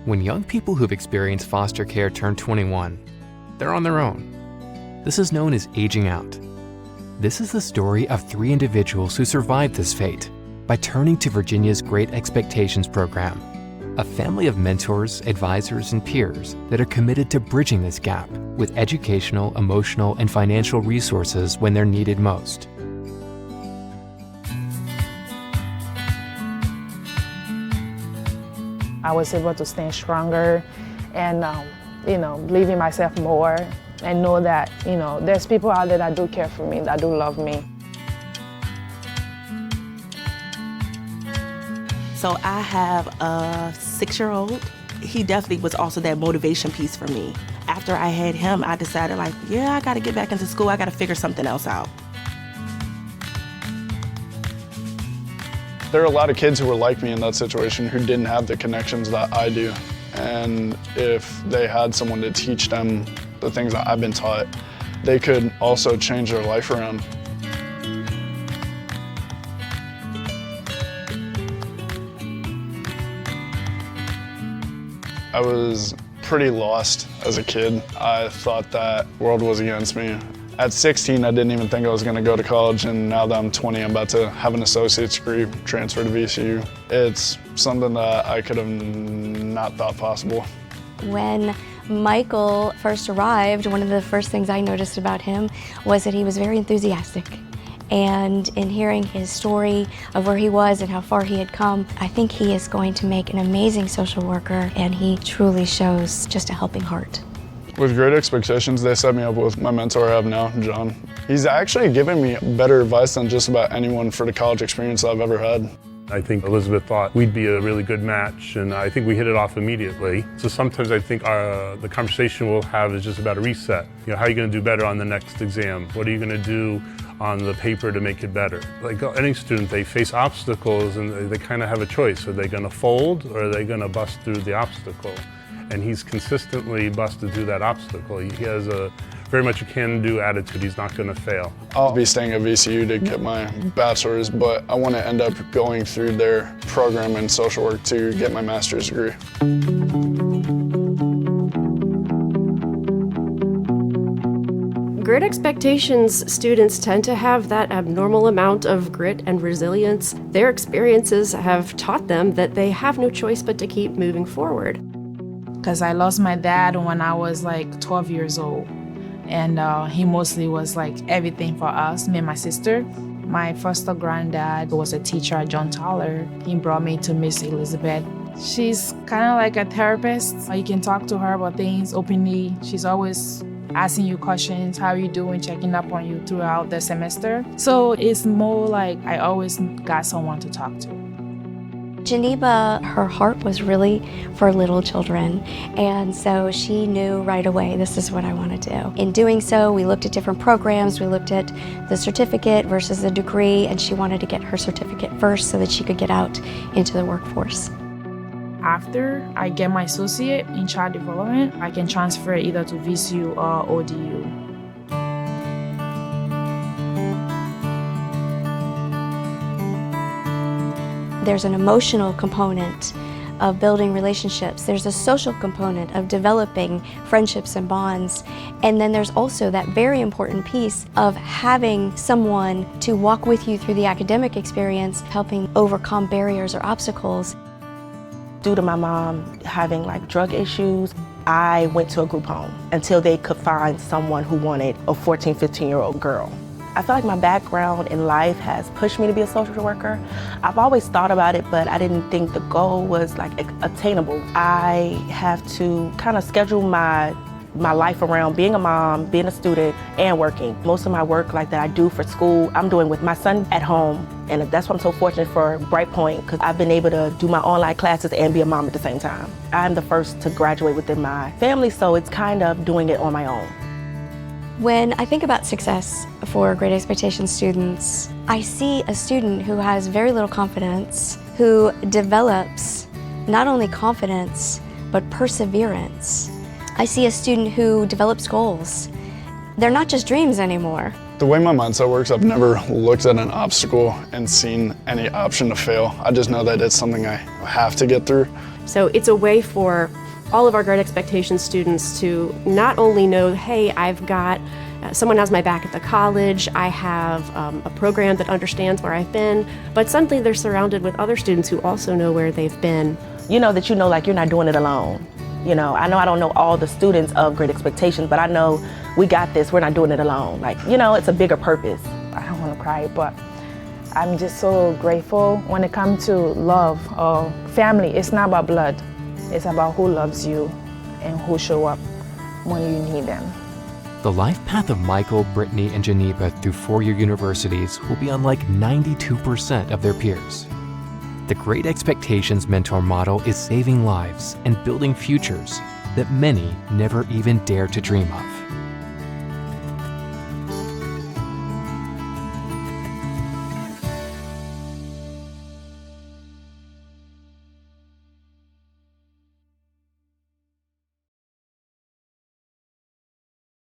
When young people who've experienced foster care turn 21, they're on their own. This is known as aging out. This is the story of 3 individuals who survived this fate by turning to Virginia's Great Expectations program, a family of mentors, advisors, and peers that are committed to bridging this gap with educational, emotional, and financial resources when they're needed most. I was able to stand stronger and, believe in myself more and know that, there's people out there that do care for me, that do love me. So I have a 6-year-old. He definitely was also that motivation piece for me. After I had him, I decided I gotta get back into school. I gotta figure something else out. There are a lot of kids who were like me in that situation who didn't have the connections that I do. And if they had someone to teach them the things that I've been taught, they could also change their life around. I was pretty lost as a kid. I thought that the world was against me. At 16, I didn't even think I was going to go to college, and now that I'm 20, I'm about to have an associate's degree, transfer to VCU. It's something that I could have not thought possible. When Michael first arrived, one of the first things I noticed about him was that he was very enthusiastic. And in hearing his story of where he was and how far he had come, I think he is going to make an amazing social worker, and he truly shows just a helping heart. With Great Expectations, they set me up with my mentor I have now, John. He's actually given me better advice than just about anyone for the college experience I've ever had. I think Elizabeth thought we'd be a really good match, and I think we hit it off immediately. So sometimes I think the conversation we'll have is just about a reset. How are you going to do better on the next exam? What are you going to do on the paper to make it better? Like any student, they face obstacles and they kind of have a choice. Are they going to fold or are they going to bust through the obstacle? And he's consistently busted through that obstacle. He has a very much a can-do attitude. He's not going to fail. I'll be staying at VCU to get my bachelor's, but I want to end up going through their program in social work to get my master's degree. Great Expectations students tend to have that abnormal amount of grit and resilience. Their experiences have taught them that they have no choice but to keep moving forward. Because I lost my dad when I was like 12 years old. And he mostly was like everything for us, me and my sister. My foster granddad was a teacher at John Tyler. He brought me to Miss Elizabeth. She's kind of like a therapist. You can talk to her about things openly. She's always asking you questions, how are you doing, checking up on you throughout the semester. So it's more like I always got someone to talk to. Geneva, her heart was really for little children, and so she knew right away, this is what I want to do. In doing so, we looked at different programs, we looked at the certificate versus the degree, and she wanted to get her certificate first so that she could get out into the workforce. After I get my associate in child development, I can transfer either to VCU or ODU. There's an emotional component of building relationships. There's a social component of developing friendships and bonds. And then there's also that very important piece of having someone to walk with you through the academic experience, helping overcome barriers or obstacles. Due to my mom having drug issues, I went to a group home until they could find someone who wanted a 14, 15-year-old girl. I feel like my background in life has pushed me to be a social worker. I've always thought about it, but I didn't think the goal was attainable. I have to kind of schedule my life around being a mom, being a student, and working. Most of my work that I do for school, I'm doing with my son at home, and that's why I'm so fortunate for Brightpoint, because I've been able to do my online classes and be a mom at the same time. I'm the first to graduate within my family, so it's kind of doing it on my own. When I think about success for Great Expectations students, I see a student who has very little confidence, who develops not only confidence, but perseverance. I see a student who develops goals. They're not just dreams anymore. The way my mindset works, I've never looked at an obstacle and seen any option to fail. I just know that it's something I have to get through. So it's a way for all of our Great Expectations students to not only know, hey, I've got someone has my back at the college, I have a program that understands where I've been, but suddenly they're surrounded with other students who also know where they've been. You know that like you're not doing it alone. You know I don't know all the students of Great Expectations, but I know we got this, we're not doing it alone. Like, it's a bigger purpose. I don't want to cry, but I'm just so grateful when it comes to love or family. It's not about blood. It's about who loves you and who show up when you need them. The life path of Michael, Brittany, and Geneva through four-year universities will be unlike 92% of their peers. The Great Expectations mentor model is saving lives and building futures that many never even dare to dream of.